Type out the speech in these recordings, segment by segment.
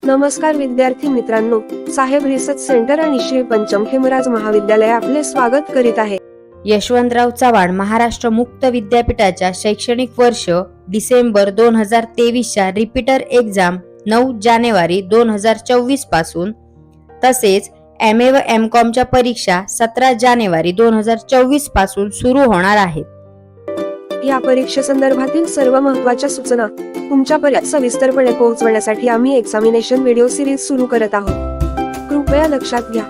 नमस्कार विद्यार्थी मित्रांनो, साहेब रिसर्च सेंटर आणि श्री पंचम खेमराज महाविद्यालय आपले स्वागत करीत आहे। यशवंतराव चव्हाण महाराष्ट्र मुक्त विद्यापीठाच्या शैक्षणिक वर्ष डिसेंबर 2023 च्या रिपीटर एक्झाम 9 जानेवारी 2024 पासून तसेच MA व MCOM च्या परीक्षा 17 जानेवारी 2024 पासून सुरू होणार आहेत। या परीक्षेसंदर्भातील सर्व महत्त्वाच्या सूचना तुमच्यापर्यंत सविस्तरपणे पोहोचवण्यासाठी आम्ही एक्झामिनेशन व्हिडिओ सिरीज सुरू करत आहोत। कृपया लक्षात घ्या,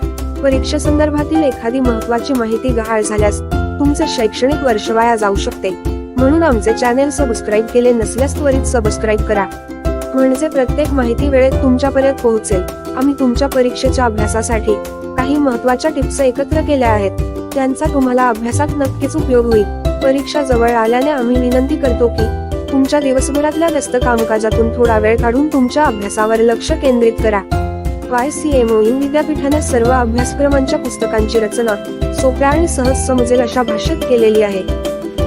परीक्षेसंदर्भातील एखादी महत्त्वाची माहिती गहाळ झाल्यास तुमचे शैक्षणिक वर्ष वाया जाऊ शकते। म्हणून आमचे चॅनेल सबस्क्राईब केले नसल्यास त्वरित सबस्क्राईब करा, म्हणजे प्रत्येक माहिती वेळेत तुमच्यापर्यंत पोहोचेल। आम्ही तुमच्या परीक्षेच्या अभ्यासासाठी काही महत्त्वाच्या टिप्स एकत्र केल्या आहेत, त्यांचा तुम्हाला अभ्यासात नक्कीच उपयोग होईल। परीक्षा जवळ आल्याने आम्ही विनंती करतो की तुमच्या दिवसभरातल्या व्यस्त कामकाजातून थोडा वेळ काढून तुमच्या अभ्यासावर लक्ष केंद्रित करा। YCMOU विद्यापीठाने सर्व अभ्यासक्रमांच्या पुस्तकांची रचना सोप्या आणि सहज समजेल अशा भाषेत केलेली आहे।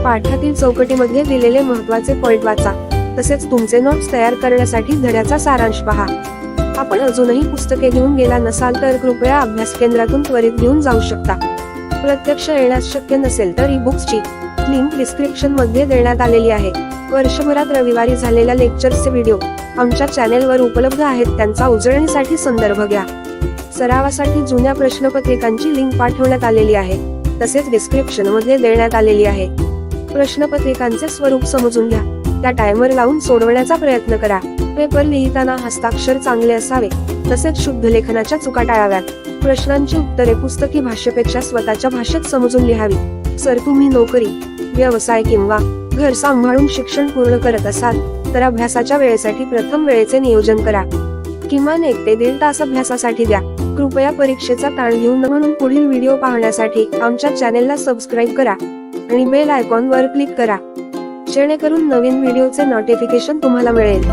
पाठातील चौकटीमध्ये दिलेले महत्त्वाचे पॉइंट वाचा, तसेच तुमचे नोट्स तयार करण्यासाठी धड्याचा सारांश पहा। आपण अजूनही पुस्तके घेऊन गेला नसाल तर कृपया अभ्यास केंद्रातून त्वरित घेऊन जाऊ शकता। प्रत्यक्ष येण्यास शक्य नसेल तर ई-बुक्सची लिंक डिस्क्रिप्शन मध्ये देण्यात आलेली आहे। वर्षभरात रविवारी झालेल्या लेक्चर्सचे व्हिडिओ आमच्या चॅनेलवर उपलब्ध आहेत, त्यांचा उजळणीसाठी संदर्भ घ्या। सरावासाठी जुन्या प्रश्नपत्रिकांची लिंक पाठवण्यात आलेली आहे, तसेच डिस्क्रिप्शन मध्ये देण्यात आलेली आहे। प्रश्नपत्रिकांचे स्वरूप समजून घ्या, त्या टायमर लावून सोडवण्याचा प्रयत्न करा। पेपर लिहिताना हस्ताक्षर चांगले असावे, तसेच शुद्ध लेखनाच्या चुका टाळाव्यात। प्रश्नांची उत्तरे पुस्तकी भाषेपेक्षा स्वतःच्या भाषेत समजून लिहावी। जर तुम्ही नोकरी, व्यवसाय किंवा घर सांभाळून शिक्षण पूर्ण करत असाल तर अभ्यासाच्या वेळेसाठी प्रथम वेळेचे नियोजन करा। किमान 1 ते 1.5 तास अभ्यासासाठी द्या। कृपया परीक्षेचा ताण घेऊ नये, म्हणून पुढील व्हिडिओ पाहण्यासाठी आमच्या चॅनेलला सबस्क्राईब करा आणि बेल आयकॉन वर क्लिक करा, जेणेकरून नवीन व्हिडिओचे नोटिफिकेशन तुम्हाला मिळेल।